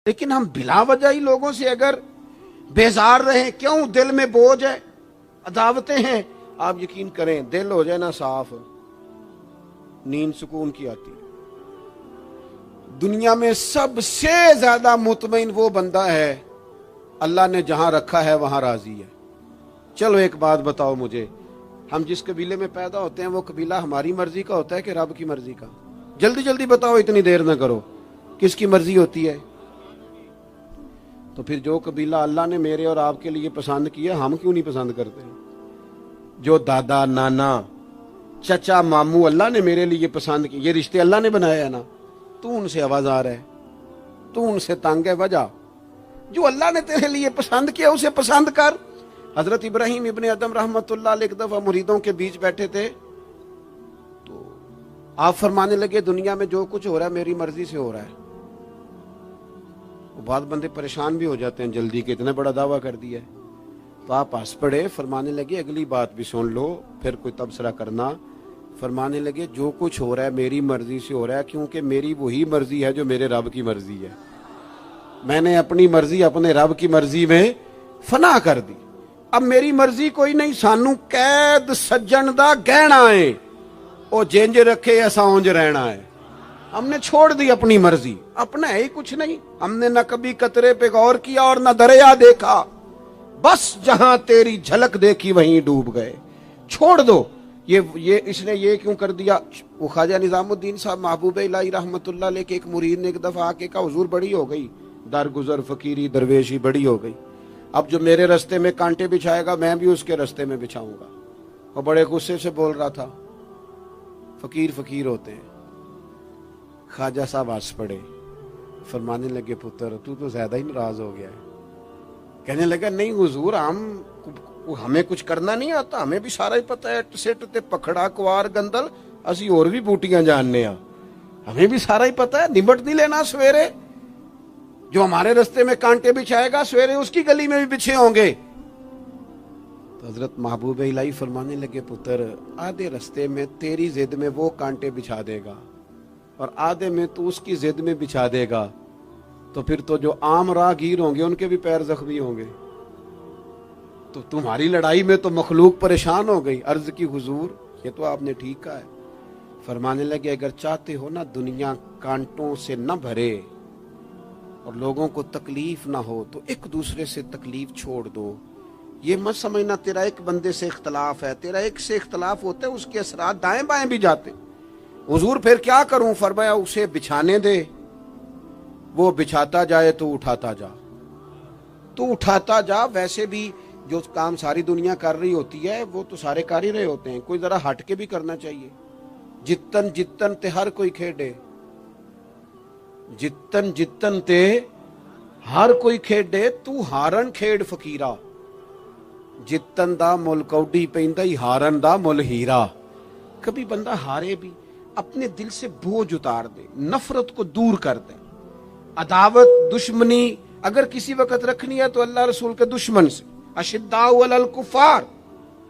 لیکن ہم بلا وجہ ہی لوگوں سے اگر بیزار رہیں، کیوں؟ دل میں بوجھ ہے، عداوتیں ہیں، آپ یقین کریں دل ہو جائے نا صاف، نیند سکون کی آتی ہے۔ دنیا میں سب سے زیادہ مطمئن وہ بندہ ہے اللہ نے جہاں رکھا ہے وہاں راضی ہے۔ چلو ایک بات بتاؤ مجھے، ہم جس قبیلے میں پیدا ہوتے ہیں وہ قبیلہ ہماری مرضی کا ہوتا ہے کہ رب کی مرضی کا؟ جلدی جلدی بتاؤ، اتنی دیر نہ کرو، کس کی مرضی ہوتی ہے؟ تو پھر جو قبیلہ اللہ نے میرے اور آپ کے لیے پسند کیا، ہم کیوں نہیں پسند کرتے؟ جو دادا نانا چچا ماموں اللہ نے میرے لیے پسند کیے، یہ رشتے اللہ نے بنایا ہے نا، تو ان سے آوازار ہے، تو ان سے تنگ ہے، وجہ جو اللہ نے تیرے لیے پسند کیا اسے پسند کر۔ حضرت ابراہیم ابن ادم رحمت اللہ علیہ ایک دفعہ مریدوں کے بیچ بیٹھے تھے، تو آپ فرمانے لگے دنیا میں جو کچھ ہو رہا ہے میری مرضی سے ہو رہا ہے۔ بعض بندے پریشان بھی ہو جاتے ہیں جلدی کہ اتنا بڑا دعویٰ کر دیا ہے، تو آپ ہنس پڑے، فرمانے لگے اگلی بات بھی سن لو پھر کوئی تبصرہ کرنا۔ فرمانے لگے جو کچھ ہو رہا ہے میری مرضی سے ہو رہا ہے، کیونکہ میری وہی مرضی ہے جو میرے رب کی مرضی ہے۔ میں نے اپنی مرضی اپنے رب کی مرضی میں فنا کر دی، اب میری مرضی کوئی نہیں۔ سانو قید سجن دا گہنا ہے، او جنج رکھے ایسا اونج رہنا ہے۔ ہم نے چھوڑ دی اپنی مرضی، اپنا ہے ہی کچھ نہیں۔ ہم نے نہ کبھی قطرے پہ غور کیا اور نہ دریا دیکھا، بس جہاں تیری جھلک دیکھی وہیں ڈوب گئے۔ چھوڑ دو یہ اس نے یہ کیوں کر دیا؟ وہ خواجہ نظام الدین صاحب محبوب الہی رحمت اللہ علیہ کے ایک مرید نے ایک دفعہ آ کے کہا حضور بڑی ہو گئی درگزر فقیری درویشی بڑی ہو گئی، اب جو میرے رستے میں کانٹے بچھائے گا میں بھی اس کے رستے میں بچھاؤں گا۔ وہ بڑے غصے سے بول رہا تھا، فقیر فقیر ہوتے ہیں۔ خواجہ صاحب ہنس پڑے، فرمانے لگے پتر تو زیادہ ہی ناراض ہو گیا ہے۔ کہنے لگا نہیں حضور، ہمیں کچھ کرنا نہیں آتا، ہمیں بھی سارا ہی پتہ ہے، سٹ تے پکھڑا کوار گندل اسی اور بھی بوٹیاں جاننے ہاں، ہمیں بھی سارا ہی پتہ ہے، نمٹ نہیں لینا۔ سویرے جو ہمارے رستے میں کانٹے بچھائے گا سویرے اس کی گلی میں بھی بچھے ہوں گے۔ تو حضرت محبوب الہی فرمانے لگے پتر آدھے رستے میں تیری ضد میں وہ کانٹے بچھا دے گا اور آدھے میں تو اس کی ضد میں بچھا دے گا، تو پھر تو جو عام راہگیر ہوں گے ان کے بھی پیر زخمی ہوں گے، تو تمہاری لڑائی میں تو مخلوق پریشان ہو گئی۔ عرض کی حضور یہ تو آپ نے ٹھیک کہا ہے۔ فرمانے لگے اگر چاہتے ہو نا دنیا کانٹوں سے نہ بھرے اور لوگوں کو تکلیف نہ ہو تو ایک دوسرے سے تکلیف چھوڑ دو۔ یہ مت سمجھنا تیرا ایک بندے سے اختلاف ہے، تیرا ایک سے اختلاف ہوتا ہے اس کے اثرات دائیں بائیں بھی جاتے۔ حضور پھر کیا کروں؟ فرمایا اسے بچھانے دے، وہ بچھاتا جائے تو اٹھاتا جا، تو اٹھاتا جا۔ ویسے بھی جو کام ساری دنیا کر رہی ہوتی ہے وہ تو سارے کر ہی رہے ہوتے ہیں، کوئی ذرا ہٹ کے بھی کرنا چاہیے۔ جتن جتن تے ہر کوئی کھیڈے، جتن جتن تے ہر کوئی کھیڈے، تو ہارن کھیڈ فقیرا، جتن دا مل کوڈی پیندا ہی ہارن دا مل ہیرا۔ کبھی بندہ ہارے بھی اپنے دل سے بوجھ اتار دے، نفرت کو دور کر دے۔ عداوت دشمنی اگر کسی وقت رکھنی ہے تو اللہ رسول کے دشمن سے۔ اشداء علی الکفار،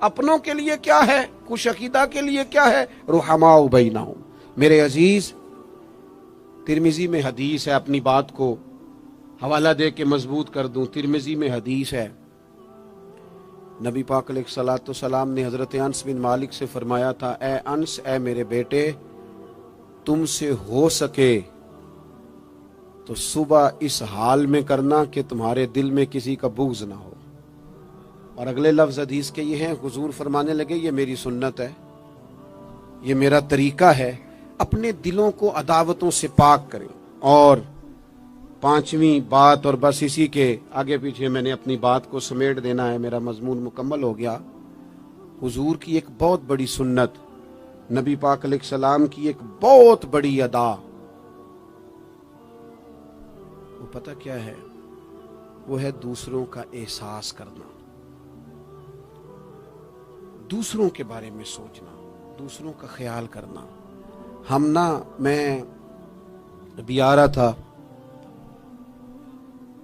اپنوں کے لیے کیا ہے، کچھ عقیدہ کے لیے کیا ہے، رحماء بینہم۔ میرے عزیز ترمذی میں حدیث ہے، اپنی بات کو حوالہ دے کے مضبوط کر دوں، ترمذی میں حدیث ہے، نبی پاک علیہ الصلوۃ والسلام نے حضرت انس بن مالک سے فرمایا تھا، اے انس، اے میرے بیٹے، تم سے ہو سکے تو صبح اس حال میں کرنا کہ تمہارے دل میں کسی کا بغض نہ ہو۔ اور اگلے لفظ حدیث کے یہ ہیں، حضور فرمانے لگے یہ میری سنت ہے، یہ میرا طریقہ ہے، اپنے دلوں کو عداوتوں سے پاک کریں۔ اور پانچویں بات، اور بس اسی کے آگے پیچھے میں نے اپنی بات کو سمیٹ دینا ہے، میرا مضمون مکمل ہو گیا۔ حضور کی ایک بہت بڑی سنت، نبی پاک علیہ السلام کی ایک بہت بڑی ادا، وہ پتہ کیا ہے؟ وہ ہے دوسروں کا احساس کرنا، دوسروں کے بارے میں سوچنا، دوسروں کا خیال کرنا۔ میں ابھی آ رہا تھا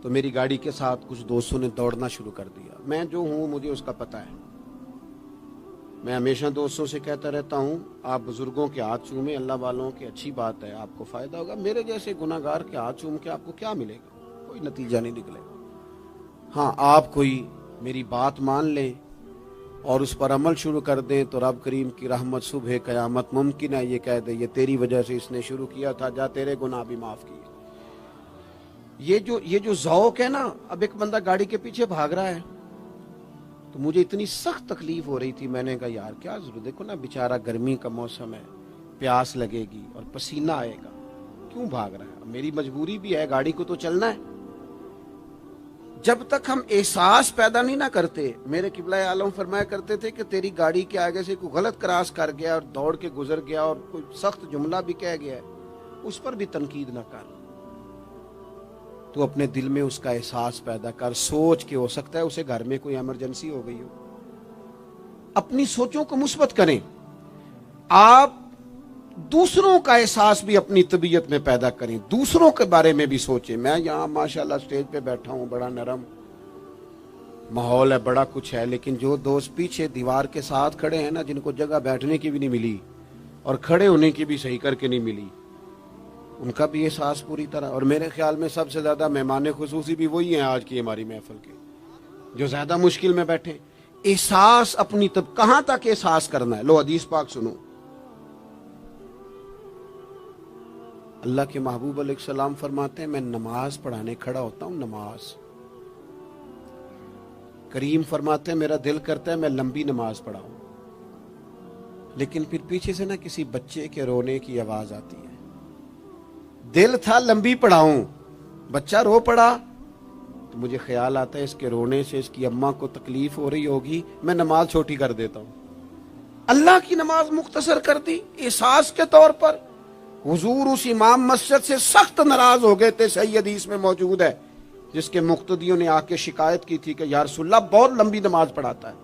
تو میری گاڑی کے ساتھ کچھ دوستوں نے دوڑنا شروع کر دیا۔ میں جو ہوں مجھے اس کا پتہ ہے، میں ہمیشہ دوستوں سے کہتا رہتا ہوں آپ بزرگوں کے ہاتھ چومیں، اللہ والوں کی اچھی بات ہے، آپ کو فائدہ ہوگا۔ میرے جیسے گناہگار کے ہاتھ چوم کے آپ کو کیا ملے گا؟ کوئی نتیجہ نہیں نکلے گا۔ ہاں آپ کوئی میری بات مان لیں اور اس پر عمل شروع کر دیں تو رب کریم کی رحمت صبح قیامت ممکن ہے یہ کہہ دے یہ تیری وجہ سے اس نے شروع کیا تھا، جا تیرے گناہ بھی معاف کیے۔ یہ جو ذوق ہے نا، اب ایک بندہ گاڑی کے پیچھے بھاگ رہا ہے تو مجھے اتنی سخت تکلیف ہو رہی تھی، میں نے کہا یار کیا ضرورت، دیکھو نا بیچارہ گرمی کا موسم ہے، پیاس لگے گی اور پسینہ آئے گا، کیوں بھاگ رہا ہے؟ میری مجبوری بھی ہے، گاڑی کو تو چلنا ہے۔ جب تک ہم احساس پیدا نہیں نہ کرتے، میرے قبلہ عالم فرمایا کرتے تھے کہ تیری گاڑی کے آگے سے کوئی غلط کراس کر گیا اور دوڑ کے گزر گیا اور کوئی سخت جملہ بھی کہہ گیا ہے، اس پر بھی تنقید نہ کر، تو اپنے دل میں اس کا احساس پیدا کر، سوچ کے ہو سکتا ہے اسے گھر میں کوئی ایمرجنسی ہو گئی ہو۔ اپنی سوچوں کو مثبت کریں، آپ دوسروں کا احساس بھی اپنی طبیعت میں پیدا کریں، دوسروں کے بارے میں بھی سوچیں۔ میں یہاں ماشاءاللہ سٹیج پہ بیٹھا ہوں، بڑا نرم ماحول ہے، بڑا کچھ ہے، لیکن جو دوست پیچھے دیوار کے ساتھ کھڑے ہیں نا، جن کو جگہ بیٹھنے کی بھی نہیں ملی اور کھڑے ہونے کی بھی صحیح کر کے نہیں ملی، ان کا بھی احساس پوری طرح، اور میرے خیال میں سب سے زیادہ مہمان خصوصی بھی وہی ہیں آج کی ہماری محفل کے، جو زیادہ مشکل میں بیٹھے۔ احساس اپنی کہاں تک احساس کرنا ہے؟ لو حدیث پاک سنو، اللہ کے محبوب علیہ السلام فرماتے ہیں میں نماز پڑھانے کھڑا ہوتا ہوں، نماز، کریم فرماتے ہیں میرا دل کرتا ہے میں لمبی نماز پڑھاؤں، لیکن پھر پیچھے سے نا کسی بچے کے رونے کی آواز آتی ہے، دل تھا لمبی پڑھاؤں، بچہ رو پڑا تو مجھے خیال آتا ہے اس کے رونے سے اس کی اماں کو تکلیف ہو رہی ہوگی، میں نماز چھوٹی کر دیتا ہوں، اللہ کی نماز مختصر کر دی احساس کے طور پر۔ حضور اس امام مسجد سے سخت ناراض ہو گئے تھے، صحیح حدیث میں موجود ہے، جس کے مقتدیوں نے آ کے شکایت کی تھی کہ یا رسول اللہ بہت لمبی نماز پڑھاتا ہے۔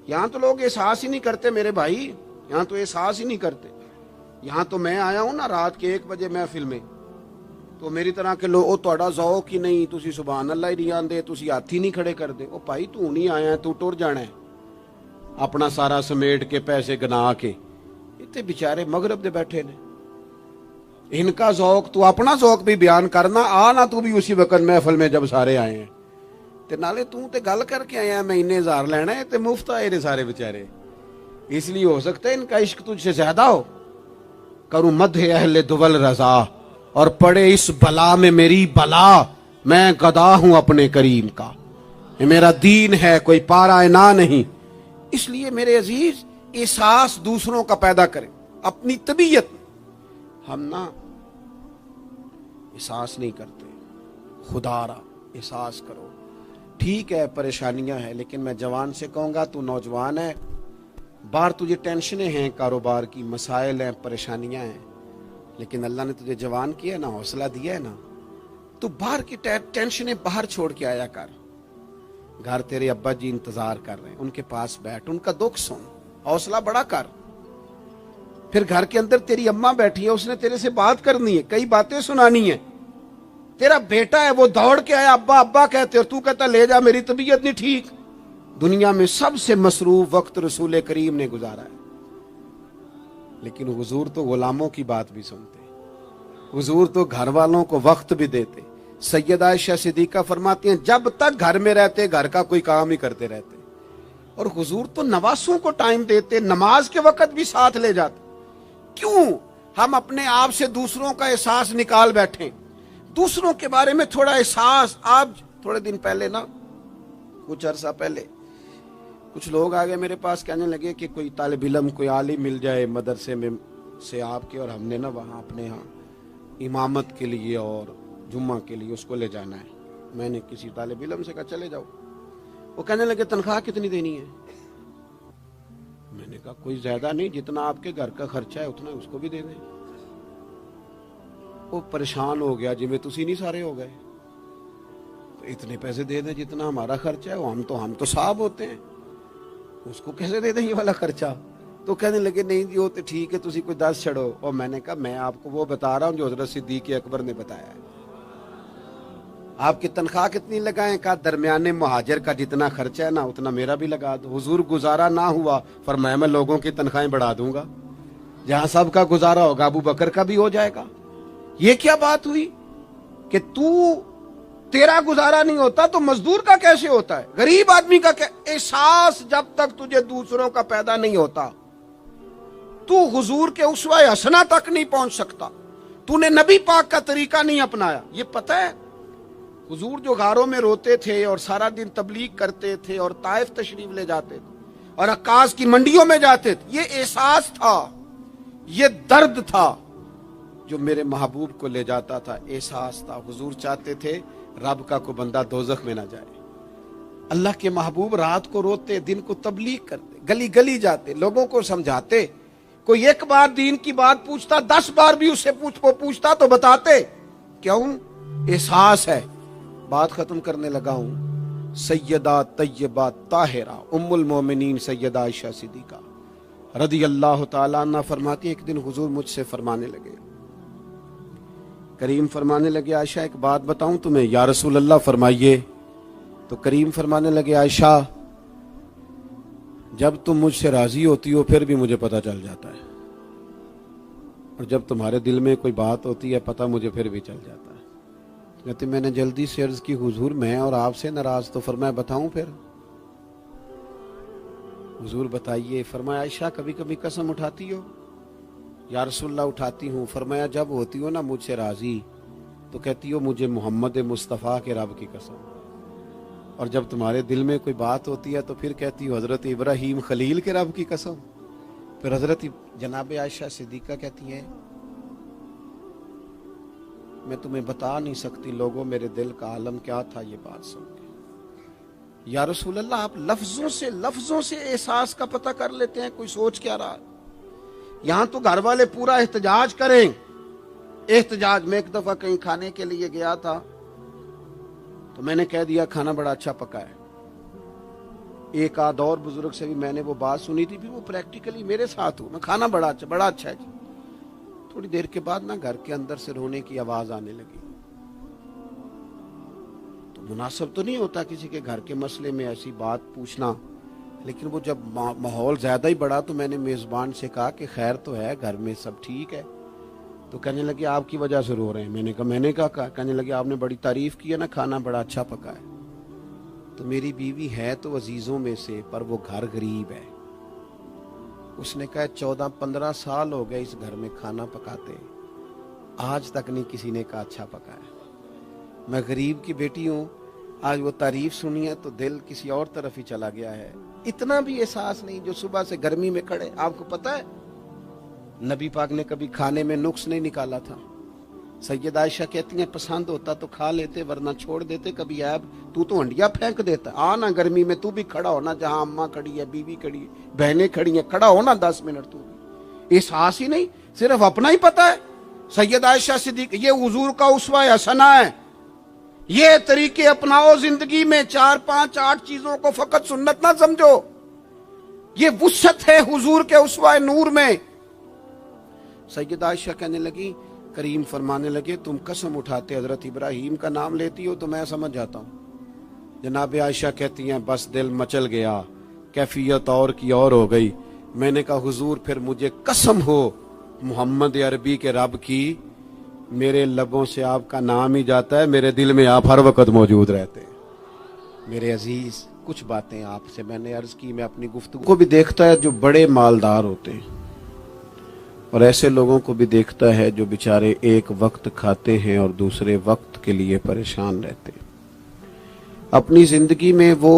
یہاں تو لوگ احساس ہی نہیں کرتے میرے بھائی، یہاں تو احساس ہی نہیں کرتے۔ یہاں تو میں آیا ہوں نا رات کے 1 بجے محفل میں، تو میری طرح کے لوگ تہاڈا ذوق ہی نہیں، تسی سبحان اللہ ہی نہیں آندے، تسی ہاتھ ہی نہیں کھڑے کر دے۔ او بھائی تو نہیں آیا ہے، تو ٹر جانا ہے اپنا سارا سمیٹ کے پیسے گنا کے، اتنے بیچارے مغرب دے بیٹھے نے، ان کا ذوق تو اپنا ذوق بھی بیان کرنا، آنا تو بھی اسی وقت محفل میں جب سارے آئے ہیں، تے نالے تو تے گل کر کے آیا میں انہیں ہزار لینا ہے تے مفت آئے نے سارے بیچارے، اس لیے ہو سکتا ہے ان کا عشق تجھ سے زیادہ ہو۔ کروں مدح اہل دول رضا اور پڑے اس بلا میں میری بلا، میں گدا ہوں اپنے کریم کا، یہ میرا دین ہے کوئی پارا نہ نہیں۔ اس لیے میرے عزیز احساس دوسروں کا پیدا کریں اپنی طبیعت میں، ہم نا احساس نہیں کرتے، خدا را احساس کرو۔ ٹھیک ہے پریشانیاں ہیں، لیکن میں جوان سے کہوں گا تو نوجوان ہے، باہر تجھے ٹینشنیں ہیں، کاروبار کی مسائل ہیں، پریشانیاں ہیں، لیکن اللہ نے تجھے جوان کیا ہے نا، حوصلہ دیا ہے نا، تو باہر کی ٹینشنیں باہر چھوڑ کے آیا کر، گھر تیرے ابا جی انتظار کر رہے ہیں، ان کے پاس بیٹھ، ان کا دکھ سن، حوصلہ بڑا کر۔ پھر گھر کے اندر تیری اماں بیٹھی ہے، اس نے تیرے سے بات کرنی ہے، کئی باتیں سنانی ہے، تیرا بیٹا ہے وہ دوڑ کے آیا ابا ابا کہتے اور تو کہتا لے جا میری طبیعت نہیں ٹھیک۔ دنیا میں سب سے مصروف وقت رسول کریم نے گزارا ہے، لیکن حضور تو غلاموں کی بات بھی سنتے، حضور تو گھر والوں کو وقت بھی دیتے۔ سیدہ عائشہ صدیقہ فرماتی ہیں جب تک گھر میں رہتے گھر کا کوئی کام ہی کرتے رہتے، اور حضور تو نواسوں کو ٹائم دیتے، نماز کے وقت بھی ساتھ لے جاتے۔ کیوں ہم اپنے آپ سے دوسروں کا احساس نکال بیٹھیں، دوسروں کے بارے میں تھوڑا احساس۔ آپ تھوڑے دن پہلے نا، کچھ عرصہ پہلے کچھ لوگ آگے میرے پاس کہنے لگے کہ کوئی طالب علم کوئی عالم مل جائے مدرسے میں سے آپ کے، اور ہم نے نا وہاں اپنے ہاں امامت کے لیے اور جمعہ کے لیے اس کو لے جانا ہے۔ میں نے کسی طالب علم سے کہا چلے جاؤ، وہ کہنے لگے تنخواہ کتنی دینی ہے؟ میں نے کہا کوئی زیادہ نہیں، جتنا آپ کے گھر کا خرچہ ہے اتنا اس کو بھی دے دیں۔ وہ پریشان ہو گیا، جی میں تسی نہیں سارے ہو گئے، تو اتنے پیسے دے دیں جتنا ہمارا خرچہ ہے، ہم تو صاحب ہوتے ہیں، اس کو کیسے دے دیں یہ والا خرچہ؟ تو کہنے لگے نہیں جی وہ تو ٹھیک ہے تسی کوئی 10 چھڑو۔ اور میں نے کہا میں آپ کو وہ بتا رہا ہوں جو حضرت صدیق اکبر نے بتایا ہے۔ آپ کی تنخواہ کتنی لگائیں؟ کہا درمیانے مہاجر کا جتنا خرچہ ہے نا اتنا میرا بھی لگا دو۔ حضور گزارا نہ ہوا، فرمایا میں لوگوں کی تنخواہیں بڑھا دوں گا، جہاں سب کا گزارا ہوگا ابو بکر کا بھی ہو جائے گا۔ یہ کیا بات ہوئی کہ تو تیرا گزارا نہیں ہوتا تو مزدور کا کیسے ہوتا ہے؟ غریب آدمی کا احساس جب تک تجھے دوسروں کا پیدا نہیں ہوتا تو حضور کے اسوہ حسنہ تک نہیں پہنچ سکتا. تو نے نبی پاک کا طریقہ نہیں اپنایا. یہ پتہ ہے حضور جو غاروں میں روتے تھے اور سارا دن تبلیغ کرتے تھے اور طائف تشریف لے جاتے تھے اور عکاظ کی منڈیوں میں جاتے تھے، یہ احساس تھا، یہ درد تھا جو میرے محبوب کو لے جاتا تھا. احساس تھا. حضور چاہتے تھے رب کا کوئی بندہ دوزخ میں نہ جائے. اللہ کے محبوب رات کو روتے، دن کو تبلیغ کرتے، گلی گلی جاتے، لوگوں کو سمجھاتے. کوئی ایک بار دین کی بات پوچھتا، 10 بار بھی اس سے پوچھتا تو بتاتے. کیوں؟ احساس ہے. بات ختم کرنے لگا ہوں. سیدہ طیبہ طاہرہ ام المومنین سیدہ عائشہ صدیقہ رضی اللہ تعالیٰ عنہ فرماتی، ایک دن حضور مجھ سے فرمانے لگے، کریم فرمانے لگے، عائشہ ایک بات بتاؤں تمہیں؟ یا رسول اللہ فرمائیے. تو کریم فرمانے لگے، عائشہ جب تم مجھ سے راضی ہوتی ہو پھر بھی مجھے پتہ چل جاتا ہے، اور جب تمہارے دل میں کوئی بات ہوتی ہے پتہ مجھے پھر بھی چل جاتا ہے. کہتے میں نے جلدی سے عرض کی، حضور میں اور آپ سے ناراض. تو فرمایا بتاؤں پھر؟ حضور بتائیے. فرمایا عائشہ کبھی کبھی قسم اٹھاتی ہو؟ یا رسول اللہ اٹھاتی ہوں. فرمایا جب ہوتی ہو نا مجھ سے راضی تو کہتی ہو مجھے محمد مصطفیٰ کے رب کی قسم، اور جب تمہارے دل میں کوئی بات ہوتی ہے تو پھر کہتی ہو حضرت ابراہیم خلیل کے رب کی قسم. پھر حضرت جناب عائشہ صدیقہ کہتی ہیں میں تمہیں بتا نہیں سکتی لوگوں میرے دل کا عالم کیا تھا یہ بات سن کے. یا رسول اللہ آپ لفظوں سے احساس کا پتہ کر لیتے ہیں، کوئی سوچ کیا رہا. یہاں تو گھر والے پورا احتجاج کریں. احتجاج میں ایک دفعہ کہیں کھانے کے لیے گیا تھا تو میں نے کہہ دیا کھانا بڑا اچھا پکا ہے. ایک آدھ اور بزرگ سے بھی میں نے وہ بات سنی تھی، بھی وہ پریکٹیکلی میرے ساتھ ہوں، میں کھانا بڑا اچھا ہے جی. تھوڑی دیر کے بعد نا گھر کے اندر سے رونے کی آواز آنے لگی. تو مناسب تو نہیں ہوتا کسی کے گھر کے مسئلے میں ایسی بات پوچھنا، لیکن وہ جب ماحول زیادہ ہی بڑا تو میں نے میزبان سے کہا کہ خیر تو ہے گھر میں سب ٹھیک ہے؟ تو کہنے لگے آپ کی وجہ سے رو رہے ہیں. میں نے کہا کہنے لگے آپ نے بڑی تعریف کی ہے نا، کھانا بڑا اچھا پکا ہے. تو میری بیوی ہے تو عزیزوں میں سے، پر وہ گھر غریب ہے. اس نے کہا 14-15 سال ہو گئے اس گھر میں کھانا پکاتے، آج تک نہیں کسی نے کہا اچھا پکا ہے. میں غریب کی بیٹی ہوں، آج وہ تعریف سنی ہے تو دل کسی اور طرف ہی چلا گیا ہے. اتنا بھی احساس نہیں جو صبح سے گرمی میں کھڑے. آپ کو پتہ ہے نبی پاک نے کبھی کھانے میں نقص نہیں نکالا تھا. سیدہ عائشہ کہتی ہیں پسند ہوتا تو کھا لیتے ورنہ چھوڑ دیتے. کبھی عیب تو ہنڈیا پھینک دیتا. آنا گرمی میں تو بھی کھڑا ہونا، جہاں اماں کھڑی ہے، بیوی کھڑی ہے، بہنیں کھڑی ہیں، کھڑا ہونا 10 منٹ. تو بھی احساس ہی نہیں، صرف اپنا ہی پتہ ہے. سیدہ عائشہ صدیقہ یہ حضور کا اسوہ حسنہ ہے. یہ طریقے اپناؤ زندگی میں. 4 5 8 چیزوں کو فقط سنت نہ سمجھو، یہ وسعت ہے حضور کے اسوہ نور میں. سیدہ عائشہ کہنے لگی، کریم فرمانے لگے تم قسم اٹھاتے حضرت ابراہیم کا نام لیتی ہو تو میں سمجھ جاتا ہوں. جناب عائشہ کہتی ہیں بس دل مچل گیا، کیفیت اور کی اور ہو گئی. میں نے کہا حضور پھر مجھے قسم ہو محمد عربی کے رب کی، میرے لبوں سے آپ کا نام ہی جاتا ہے، میرے دل میں آپ ہر وقت موجود رہتے ہیں. میرے عزیز کچھ باتیں آپ سے میں نے عرض کی. میں اپنی گفتگو کو بھی دیکھتا ہے جو بڑے مالدار ہوتے ہیں، اور ایسے لوگوں کو بھی دیکھتا ہے جو بیچارے ایک وقت کھاتے ہیں اور دوسرے وقت کے لیے پریشان رہتے ہیں. اپنی زندگی میں وہ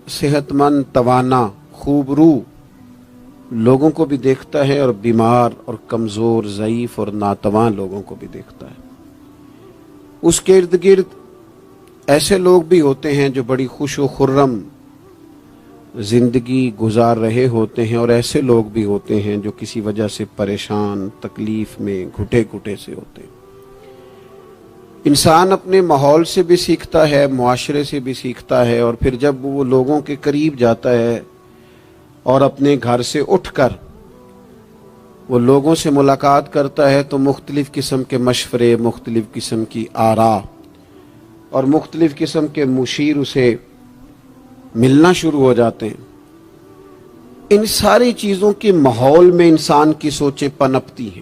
صحت مند، توانا، خوبرو لوگوں کو بھی دیکھتا ہے، اور بیمار اور کمزور، ضعیف اور ناتواں لوگوں کو بھی دیکھتا ہے. اس کے ارد گرد ایسے لوگ بھی ہوتے ہیں جو بڑی خوش و خرم زندگی گزار رہے ہوتے ہیں، اور ایسے لوگ بھی ہوتے ہیں جو کسی وجہ سے پریشان، تکلیف میں گھٹے گھٹے سے ہوتے ہیں. انسان اپنے ماحول سے بھی سیکھتا ہے، معاشرے سے بھی سیکھتا ہے، اور پھر جب وہ لوگوں کے قریب جاتا ہے اور اپنے گھر سے اٹھ کر وہ لوگوں سے ملاقات کرتا ہے تو مختلف قسم کے مشورے، مختلف قسم کی آراء اور مختلف قسم کے مشیر اسے ملنا شروع ہو جاتے ہیں. ان ساری چیزوں کے ماحول میں انسان کی سوچیں پنپتی ہیں،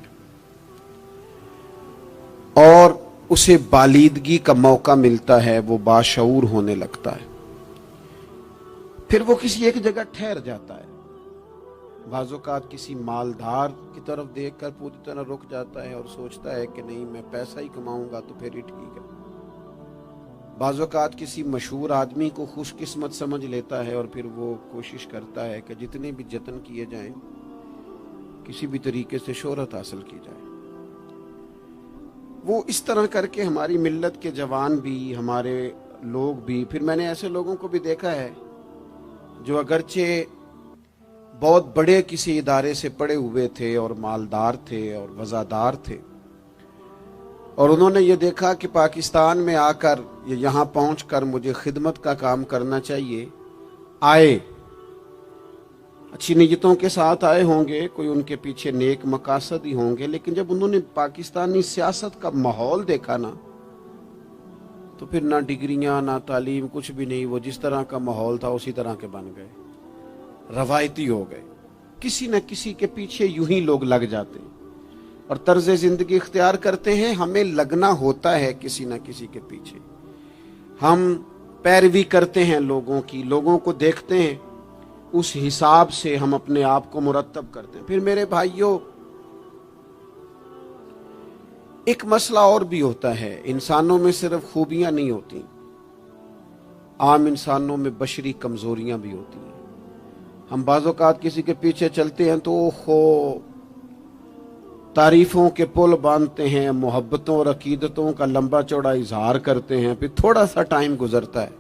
اور اسے بالیدگی کا موقع ملتا ہے، وہ باشعور ہونے لگتا ہے، پھر وہ کسی ایک جگہ ٹھہر جاتا ہے۔ بعض اوقات کسی مالدار کی طرف دیکھ کر پوری طرح رک جاتا ہے اور سوچتا ہے کہ نہیں، میں پیسہ ہی کماؤں گا تو پھر ہی ٹھیک ہے۔ بعض اوقات کسی مشہور آدمی کو خوش قسمت سمجھ لیتا ہے اور پھر وہ کوشش کرتا ہے کہ جتنے بھی جتن کیے جائیں کسی بھی طریقے سے شہرت حاصل کی جائے۔ وہ اس طرح کر کے ہماری ملت کے جوان بھی، ہمارے لوگ بھی، پھر میں نے ایسے لوگوں کو بھی دیکھا ہے جو اگرچہ بہت بڑے کسی ادارے سے پڑے ہوئے تھے اور مالدار تھے اور وزادار تھے، اور انہوں نے یہ دیکھا کہ پاکستان میں آ کر یا یہاں پہنچ کر مجھے خدمت کا کام کرنا چاہیے، آئے، اچھی نیتوں کے ساتھ آئے ہوں گے، کوئی ان کے پیچھے نیک مقاصد ہی ہوں گے، لیکن جب انہوں نے پاکستانی سیاست کا ماحول دیکھا نا، تو پھر نہ ڈگریاں نہ تعلیم کچھ بھی نہیں، وہ جس طرح کا ماحول تھا اسی طرح کے بن گئے، روایتی ہو گئے، کسی نہ کسی کے پیچھے یوں ہی لوگ لگ جاتے ہیں اور طرز زندگی اختیار کرتے ہیں۔ ہمیں لگنا ہوتا ہے کسی نہ کسی کے پیچھے، ہم پیروی کرتے ہیں لوگوں کی، لوگوں کو دیکھتے ہیں، اس حساب سے ہم اپنے آپ کو مرتب کرتے ہیں۔ پھر میرے بھائیوں، ایک مسئلہ اور بھی ہوتا ہے، انسانوں میں صرف خوبیاں نہیں ہوتی، عام انسانوں میں بشری کمزوریاں بھی ہوتی ہیں۔ ہم بعض اوقات کسی کے پیچھے چلتے ہیں تو تعریفوں کے پل باندھتے ہیں، محبتوں اور عقیدتوں کا لمبا چوڑا اظہار کرتے ہیں، پھر تھوڑا سا ٹائم گزرتا ہے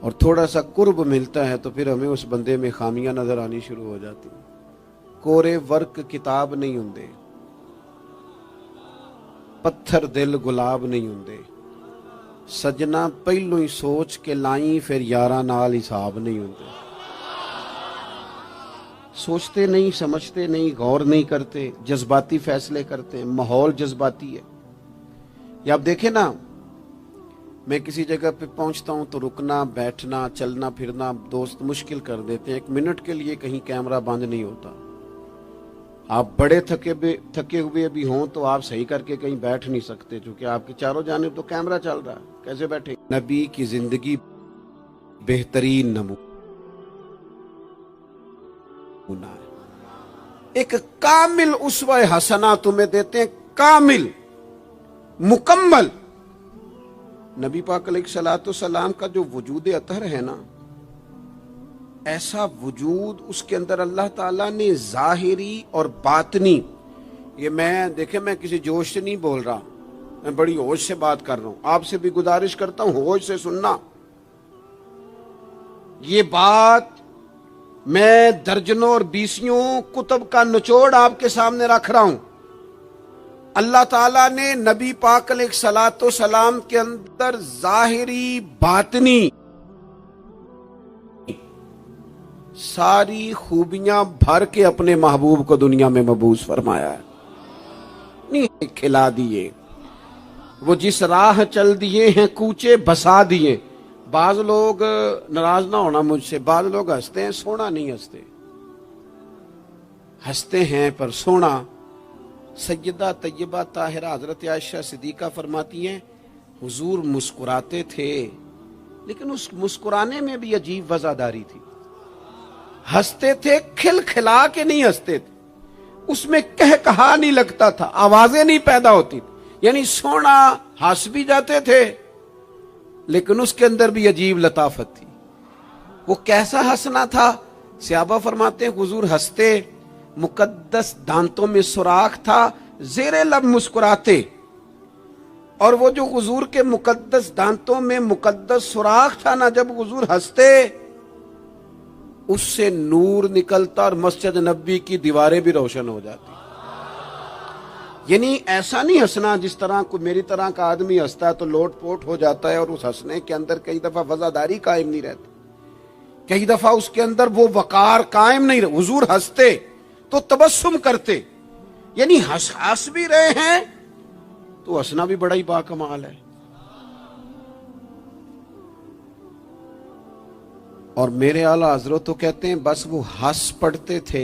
اور تھوڑا سا قرب ملتا ہے تو پھر ہمیں اس بندے میں خامیاں نظر آنی شروع ہو جاتی ہیں۔ کورے ورک کتاب نہیں ہوندے، پتھر دل گلاب نہیں ہوندے، سجنا پہلو ہی سوچ کے لائیں پھر یاراں نال حساب نہیں ہوندے۔ سوچتے نہیں، سمجھتے نہیں، غور نہیں کرتے، جذباتی فیصلے کرتے ہیں، ماحول جذباتی ہے۔ یا آپ دیکھیں نا، میں کسی جگہ پہ پہنچتا ہوں تو رکنا، بیٹھنا، چلنا پھرنا دوست مشکل کر دیتے ہیں، ایک منٹ کے لیے کہیں کیمرہ بند نہیں ہوتا۔ آپ بڑے تھکے ہوئے بھی ہوں تو آپ صحیح کر کے کہیں بیٹھ نہیں سکتے، چونکہ آپ کے چاروں جانب تو کیمرہ چل رہا ہے، کیسے بیٹھیں؟ نبی کی زندگی بہترین نمونہ ہے، ایک کامل اسوہ حسنہ تمہیں دیتے ہیں، کامل، مکمل۔ نبی پاک علیہ الصلوۃ والسلام کا جو وجود اطہر ہے نا، ایسا وجود اس کے اندر اللہ تعالیٰ نے ظاہری اور باطنی، یہ میں کسی جوش سے نہیں بول رہا، میں بڑی ہوش سے بات کر رہا ہوں، آپ سے بھی گزارش کرتا ہوں ہوش سے سننا۔ یہ بات میں درجنوں اور بیسیوں کتب کا نچوڑ آپ کے سامنے رکھ رہا ہوں۔ اللہ تعالیٰ نے نبی پاک علیہ الصلوۃ والسلام کے اندر ظاہری باطنی ساری خوبیاں بھر کے اپنے محبوب کو دنیا میں مبعوث فرمایا ہے، نہیں کھلا دیے، وہ جس راہ چل دیے ہیں کوچے بسا دیے۔ بعض لوگ ناراض نہ ہونا مجھ سے، بعض لوگ ہنستے ہیں، سونا نہیں ہنستے، ہنستے ہیں پر سونا۔ سیدہ طیبہ طاہرہ حضرت عائشہ صدیقہ فرماتی ہیں حضور مسکراتے تھے لیکن اس مسکرانے میں بھی عجیب وزاداری تھی، ہنستے تھے کھل کھلا کے نہیں ہنستے تھے، اس میں کہا نہیں لگتا تھا، آوازیں نہیں پیدا ہوتی تھی، یعنی سونا ہنس بھی جاتے تھے لیکن اس کے اندر بھی عجیب لطافت تھی۔ وہ کیسا ہنسنا تھا؟ صحابہ فرماتے ہیں حضور ہنستے، مقدس دانتوں میں سوراخ تھا، زیر لب مسکراتے، اور وہ جو حضور کے مقدس دانتوں میں مقدس سوراخ تھا نا، جب حضور ہنستے اس سے نور نکلتا اور مسجد نبی کی دیواریں بھی روشن ہو جاتی۔ یعنی ایسا نہیں ہنسنا جس طرح کوئی میری طرح کا آدمی ہنستا ہے تو لوٹ پوٹ ہو جاتا ہے اور اس ہنسنے کے اندر کئی دفعہ وزاداری قائم نہیں رہتی، کئی دفعہ اس کے اندر وہ وقار قائم نہیں رہتا۔ حضور ہنستے تو تبسم کرتے، یعنی ہنس بھی رہے ہیں تو ہنسنا بھی بڑا ہی باکمال ہے۔ اور میرے اعلیٰ حضرت تو کہتے ہیں بس وہ ہنس پڑتے تھے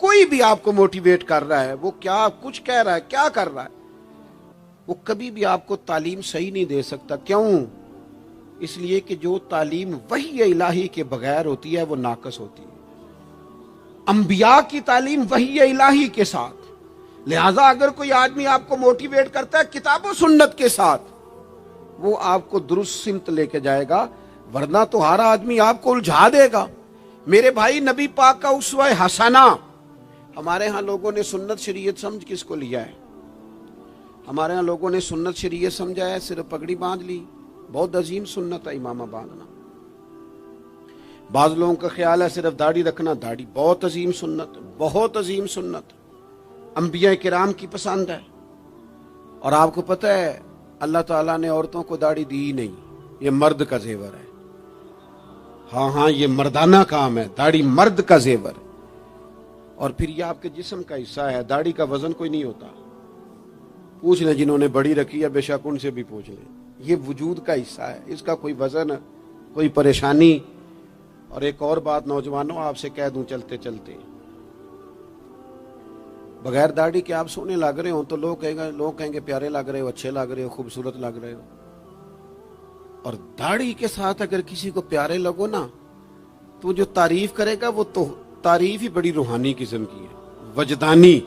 کوئی بھی آپ کو موٹیویٹ کر رہا ہے، وہ کیا کچھ کہہ رہا ہے، کیا کر رہا ہے، وہ کبھی بھی آپ کو تعلیم صحیح نہیں دے سکتا۔ کیوں؟ اس لیے کہ جو تعلیم وحی الہی کے بغیر ہوتی ہے وہ ناقص ہوتی ہے۔ انبیاء کی تعلیم وحی الہی کے ساتھ، لہذا اگر کوئی آدمی آپ کو موٹیویٹ کرتا ہے کتاب و سنت کے ساتھ، وہ آپ کو درست سمت لے کے جائے گا، ورنہ تو ہر آدمی آپ کو الجھا دے گا۔ میرے بھائی، نبی پاک کا اسوہ حسنہ، ہمارے ہاں لوگوں نے سنت شریعت سمجھ کس کو لیا ہے؟ ہمارے ہاں لوگوں نے سنت شریعت سمجھا ہے صرف پگڑی باندھ لی، بہت عظیم سنت ہے امامہ باندھنا۔ بعض لوگوں کا خیال ہے صرف داڑھی رکھنا، داڑھی بہت عظیم سنت، بہت عظیم سنت، انبیاء کرام کی پسند ہے۔ اور آپ کو پتہ ہے اللہ تعالیٰ نے عورتوں کو داڑھی دی ہی نہیں، یہ مرد کا زیور ہے۔ ہاں یہ مردانہ کام ہے، داڑھی مرد کا زیور ہے۔ اور پھر یہ آپ کے جسم کا حصہ ہے، داڑھی کا وزن کوئی نہیں ہوتا۔ پوچھ لیں جنہوں نے بڑی رکھی ہے، بے شک ان سے بھی پوچھ لیں، یہ وجود کا حصہ ہے، اس کا کوئی وزن، کوئی پریشانی۔ اور ایک اور بات نوجوانوں آپ سے کہہ دوں چلتے چلتے، بغیر داڑھی کے آپ سونے لگ رہے ہوں تو لوگ کہیں گے پیارے لگ رہے ہو، اچھے لگ رہے ہو، خوبصورت لگ رہے ہو۔ اور داڑھی کے ساتھ اگر کسی کو پیارے لگو نا تو جو تعریف کرے گا وہ تو تعریف ہی بڑی روحانی قسم کی ہے، وجدانی۔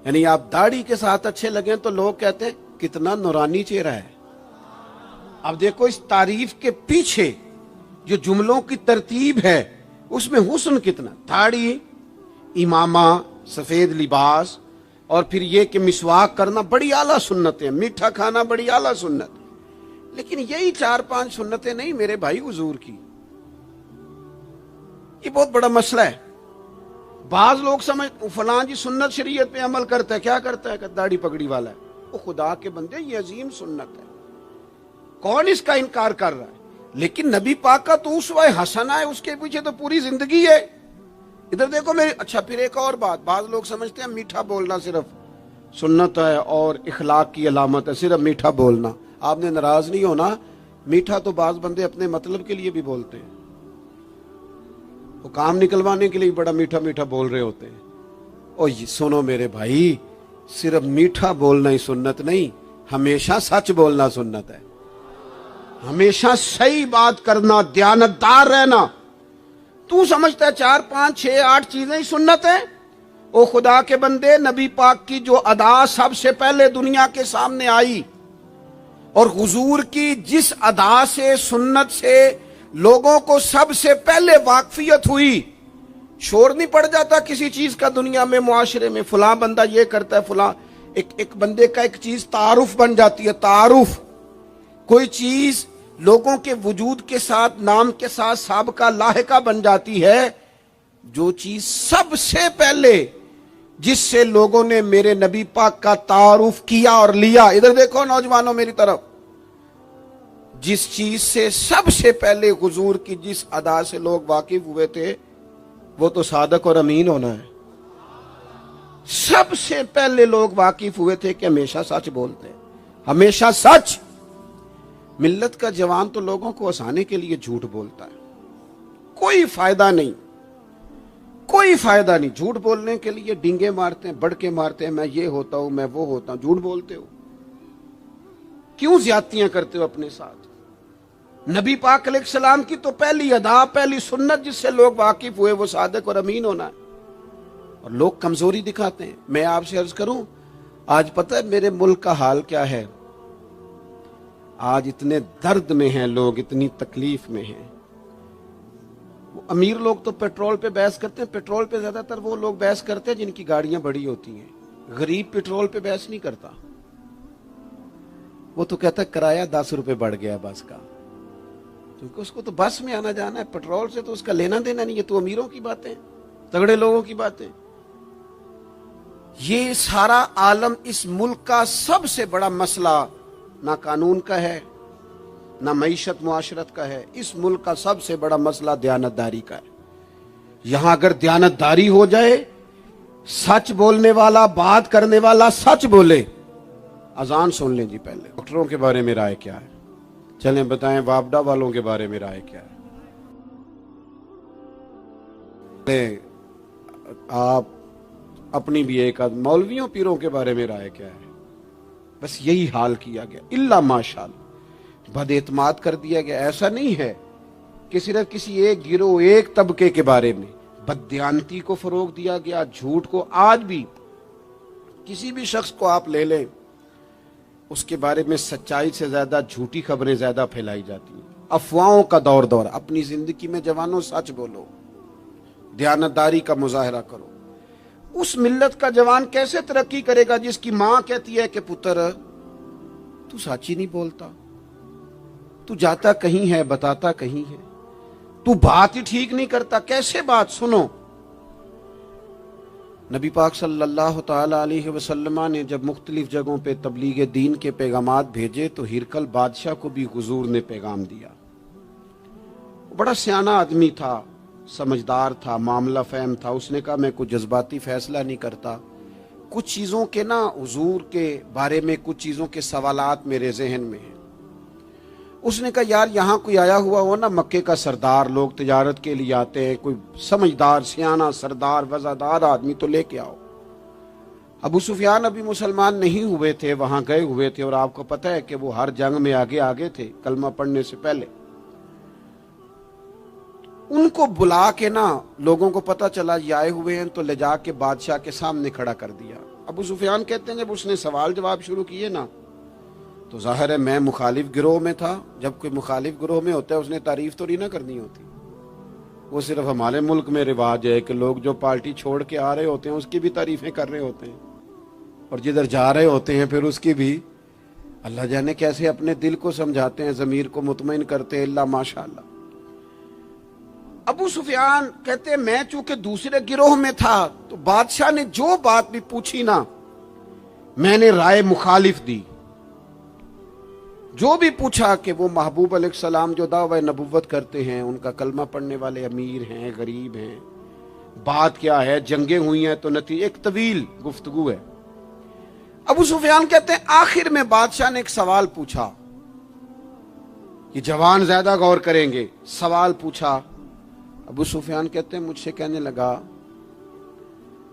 یعنی آپ داڑھی کے ساتھ اچھے لگیں تو لوگ کہتے ہیں کتنا نورانی چہرہ ہے۔ اب دیکھو اس تعریف کے پیچھے جو جملوں کی ترتیب ہے اس میں حسن کتنا، داڑھی، امامہ، سفید لباس، اور پھر یہ کہ مسواک کرنا بڑی اعلیٰ سنت ہے، میٹھا کھانا بڑی اعلیٰ سنت۔ لیکن یہی 4-5 سنتیں نہیں میرے بھائی حضور کی، یہ بہت بڑا مسئلہ ہے۔ بعض لوگ سمجھ فلاں جی سنت شریعت پہ عمل کرتا ہے، کیا کرتا ہے کہ داڑھی پگڑی والا ہے، وہ خدا کے بندے یہ عظیم سنت ہے، کون اس کا انکار کر رہا ہے؟ لیکن نبی پاک کا تو اسوہ حسنہ ہے، اس کے پیچھے تو پوری زندگی ہے۔ ادھر دیکھو میرے، اچھا پھر ایک اور بات، بعض لوگ سمجھتے ہیں میٹھا بولنا صرف سنت ہے اور اخلاق کی علامت ہے، صرف میٹھا بولنا۔ آپ نے ناراض نہیں ہونا، میٹھا تو بعض بندے اپنے مطلب کے لیے بھی بولتے ہیں، وہ کام نکلوانے کے لیے بڑا میٹھا میٹھا بول رہے ہوتے ہیں۔ اور سنو میرے بھائی، صرف میٹھا بولنا ہی سنت نہیں، ہمیشہ سچ بولنا سنت ہے، ہمیشہ صحیح بات کرنا، دیانتدار رہنا۔ تو سمجھتا ہے 4 5 6 8 چیزیں ہی سنت ہیں؟ او خدا کے بندے، نبی پاک کی جو ادا سب سے پہلے دنیا کے سامنے آئی، اور حضور کی جس ادا سے، سنت سے لوگوں کو سب سے پہلے واقفیت ہوئی، شور نہیں پڑ جاتا کسی چیز کا دنیا میں، معاشرے میں فلاں بندہ یہ کرتا ہے، فلاں ایک بندے کا ایک چیز تعارف بن جاتی ہے، تعارف۔ کوئی چیز لوگوں کے وجود کے ساتھ، نام کے ساتھ سابقہ لاحقہ بن جاتی ہے۔ جو چیز سب سے پہلے جس سے لوگوں نے میرے نبی پاک کا تعارف کیا اور لیا، ادھر دیکھو نوجوانوں میری طرف، جس چیز سے سب سے پہلے حضور کی جس ادا سے لوگ واقف ہوئے تھے وہ تو صادق اور امین ہونا ہے۔ سب سے پہلے لوگ واقف ہوئے تھے کہ ہمیشہ سچ بولتے ہیں، ہمیشہ سچ۔ ملت کا جوان تو لوگوں کو ہنسانے کے لیے جھوٹ بولتا ہے، کوئی فائدہ نہیں، کوئی فائدہ نہیں، جھوٹ بولنے کے لیے ڈینگے مارتے ہیں، بڑکے مارتے ہیں، میں یہ ہوتا ہوں، میں وہ ہوتا ہوں، جھوٹ بولتے ہو، کیوں زیادتیاں کرتے ہو اپنے ساتھ؟ نبی پاک علیہ السلام کی تو پہلی ادا، پہلی سنت جس سے لوگ واقف ہوئے وہ صادق اور امین ہونا ہے، اور لوگ کمزوری دکھاتے ہیں۔ میں آپ سے عرض کروں، آج پتہ ہے میرے ملک کا حال کیا ہے؟ آج اتنے درد میں ہیں لوگ، اتنی تکلیف میں ہیں۔ امیر لوگ تو پیٹرول پہ بحث کرتے ہیں، پیٹرول پہ زیادہ تر وہ لوگ بحث کرتے ہیں جن کی گاڑیاں بڑی ہوتی ہیں۔ غریب پیٹرول پہ بحث نہیں کرتا، وہ تو کہتا ہے کرایہ 10 روپے بڑھ گیا بس کا، کیونکہ اس کو تو بس میں آنا جانا ہے، پیٹرول سے تو اس کا لینا دینا نہیں ہے۔ تو امیروں کی باتیں، تگڑے لوگوں کی باتیں۔ یہ سارا عالم، اس ملک کا سب سے بڑا مسئلہ نہ قانون کا ہے، نہ معیشت معاشرت کا ہے، اس ملک کا سب سے بڑا مسئلہ دیانتداری کا ہے۔ یہاں اگر دیانتداری ہو جائے، سچ بولنے والا، بات کرنے والا سچ بولے۔ اذان سن لیں جی پہلے، ڈاکٹروں کے بارے میں رائے کیا ہے؟ چلیں بتائیں وابڈا والوں کے بارے میں رائے کیا ہے؟ آپ اپنی بھی ایک آدھ مولویوں پیروں کے بارے میں رائے کیا ہے، بس یہی حال کیا گیا، الا ماشاءاللہ بد اعتماد کر دیا گیا۔ ایسا نہیں ہے کہ صرف کسی ایک گروہ ایک طبقے کے بارے میں بددیانتی کو فروغ دیا گیا، جھوٹ کو۔ آج بھی کسی بھی شخص کو آپ لے لیں، اس کے بارے میں سچائی سے زیادہ جھوٹی خبریں زیادہ پھیلائی جاتی ہیں، افواہوں کا دور۔ اپنی زندگی میں جوانوں سچ بولو، دیانتداری کا مظاہرہ کرو۔ اس ملت کا جوان کیسے ترقی کرے گا جس کی ماں کہتی ہے کہ پتر تو سچ ہی نہیں بولتا، تو جاتا کہیں ہے بتاتا کہیں ہے، تو بات ہی ٹھیک نہیں کرتا، کیسے بات سنو۔ نبی پاک صلی اللہ تعالی علیہ وسلم نے جب مختلف جگہوں پہ تبلیغ دین کے پیغامات بھیجے تو ہرقل بادشاہ کو بھی حضور نے پیغام دیا۔ بڑا سیانہ آدمی تھا، سمجھدار تھا، معاملہ فہم تھا۔ اس نے کہا میں کوئی جذباتی فیصلہ نہیں کرتا، کچھ چیزوں کے حضور کے بارے میں کچھ چیزوں کے سوالات میرے ذہن میں ہیں۔ اس نے کہا یار یہاں کوئی آیا ہوا ہو نا، مکے کا سردار، لوگ تجارت کے لیے آتے ہیں، کوئی سمجھدار سیانہ سردار وزادار آدمی تو لے کے آؤ۔ ابو سفیان ابھی مسلمان نہیں ہوئے تھے، وہاں گئے ہوئے تھے، اور آپ کو پتہ ہے کہ وہ ہر جنگ میں آگے تھے کلمہ پڑھنے سے پہلے۔ ان کو بلا کے لوگوں کو پتہ چلا یہ آئے ہوئے ہیں تو لے جا کے بادشاہ کے سامنے کھڑا کر دیا۔ ابو سفیان کہتے ہیں جب اس نے سوال جواب شروع کیے تو ظاہر ہے میں مخالف گروہ میں تھا۔ جب کوئی مخالف گروہ میں ہوتا ہے اس نے تعریف تو نہیں کرنی ہوتی، وہ صرف ہمارے ملک میں رواج ہے کہ لوگ جو پارٹی چھوڑ کے آ رہے ہوتے ہیں اس کی بھی تعریفیں کر رہے ہوتے ہیں، اور جدھر جا رہے ہوتے ہیں پھر اس کی بھی۔ اللہ جانے کیسے اپنے دل کو سمجھاتے ہیں، ضمیر کو مطمئن کرتے ہیں، اللہ ماشاءاللہ۔ ابو سفیان کہتے ہیں میں چونکہ دوسرے گروہ میں تھا تو بادشاہ نے جو بات بھی پوچھی میں نے رائے مخالف دی۔ جو بھی پوچھا کہ وہ محبوب علیہ السلام جو دعوی نبوت کرتے ہیں، ان کا کلمہ پڑھنے والے امیر ہیں، غریب ہیں، بات کیا ہے، جنگیں ہوئی ہیں تو نتیجہ ایک طویل گفتگو ہے۔ ابو سفیان کہتے ہیں آخر میں بادشاہ نے ایک سوال پوچھا، یہ جوان زیادہ غور کریں گے، سوال پوچھا۔ ابو سفیان کہتے ہیں مجھ سے کہنے لگا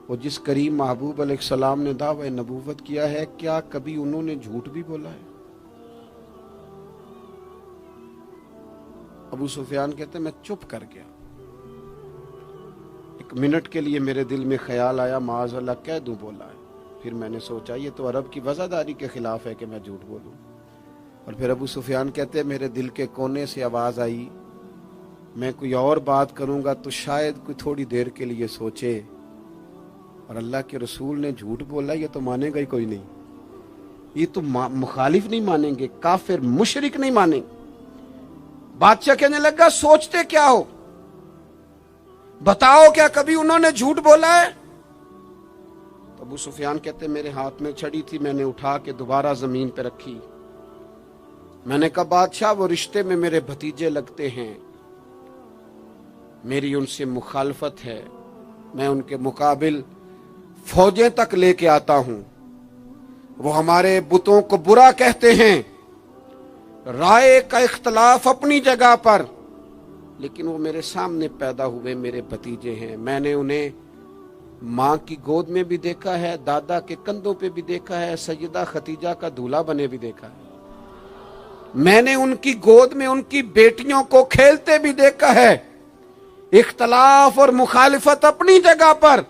وہ جس کریم محبوب علیہ السلام نے دعوی نبوت کیا ہے کیا کبھی انہوں نے جھوٹ بھی بولا ہے؟ ابو سفیان کہتے ہیں میں چپ کر گیا۔ ایک منٹ کے لیے میرے دل میں خیال آیا معاذ اللہ کہہ دوں بولا ہے، پھر میں نے سوچا یہ تو عرب کی وزاداری کے خلاف ہے کہ میں جھوٹ بولوں۔ اور پھر ابو سفیان کہتے ہیں میرے دل کے کونے سے آواز آئی میں کوئی اور بات کروں گا تو شاید کوئی تھوڑی دیر کے لیے سوچے، اور اللہ کے رسول نے جھوٹ بولا یہ تو مانے گا ہی کوئی نہیں، یہ تو مخالف نہیں مانیں گے، کافر مشرک نہیں مانیں گے۔ بادشاہ کہنے لگا سوچتے کیا ہو، بتاؤ کیا کبھی انہوں نے جھوٹ بولا ہے؟ تو ابو سفیان کہتے میرے ہاتھ میں چھڑی تھی، میں نے اٹھا کے دوبارہ زمین پہ رکھی۔ میں نے کہا بادشاہ وہ رشتے میں میرے بھتیجے لگتے ہیں، میری ان سے مخالفت ہے، میں ان کے مقابل فوجیں تک لے کے آتا ہوں، وہ ہمارے بتوں کو برا کہتے ہیں، رائے کا اختلاف اپنی جگہ پر، لیکن وہ میرے سامنے پیدا ہوئے میرے بھتیجے ہیں، میں نے انہیں ماں کی گود میں بھی دیکھا ہے، دادا کے کندھوں پہ بھی دیکھا ہے، سیدہ خدیجہ کا دولہا بنے بھی دیکھا ہے، میں نے ان کی گود میں ان کی بیٹیوں کو کھیلتے بھی دیکھا ہے۔ اختلاف اور مخالفت اپنی جگہ پر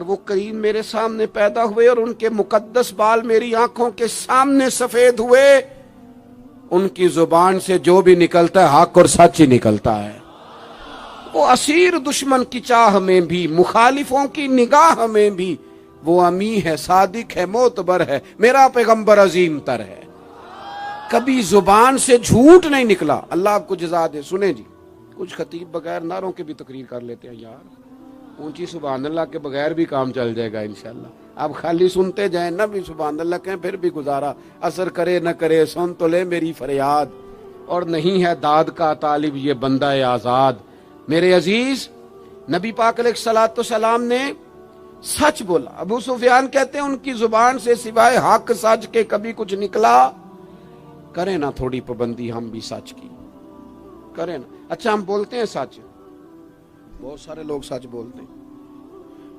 وہ کریم میرے سامنے پیدا ہوئے اور ان کے مقدس بال میری آنکھوں کے سامنے سفید ہوئے، ان کی زبان سے جو بھی نکلتا ہے حق اور سچ ہی نکلتا ہے۔ وہ اسیر دشمن کی چاہ میں بھی، مخالفوں کی نگاہ میں بھی وہ امی ہے، صادق ہے، معتبر ہے، میرا پیغمبر عظیم تر ہے، کبھی زبان سے جھوٹ نہیں نکلا۔ اللہ آپ کو جزا دے۔ سنیں جی، کچھ خطیب بغیر نعروں کے بھی تقریر کر لیتے ہیں یار، اونچی سبحان اللہ کے بغیر بھی کام چل جائے گا انشاءاللہ۔ آپ خالی سنتے جائیں نہ بھی سبحان اللہ کہیں پھر بھی گزارا، اثر کرے نہ کرے سن تو لے میری فریاد، اور نہیں ہے داد کا طالب یہ بندہ آزاد۔ میرے عزیز نبی پاک علیہ الصلوۃ والسلام نے سچ بولا۔ ابو سفیان کہتے ہیں ان کی زبان سے سوائے حق سچ کے کبھی کچھ نکلا؟ کریں نا تھوڑی پابندی ہم بھی سچ کی، کریں نا۔ اچھا ہم بولتے ہیں سچ، بہت سارے لوگ سچ بولتے ہیں،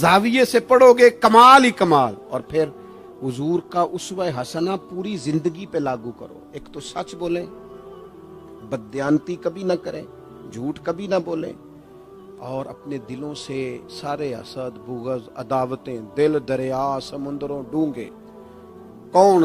زاویے سے پڑھوگے کمال ہی کمال. اور پھر حضور کا اسوہ حسنہ پوری زندگی پہ لاگو کرو. ایک تو سچ بولیں، بددیانتی کبھی نہ کریں، جھوٹ کبھی نہ بولیں، اور اپنے دلوں سے سارے حسد، بغض، عداوتیں، دل دریا سمندروں ڈونگے کون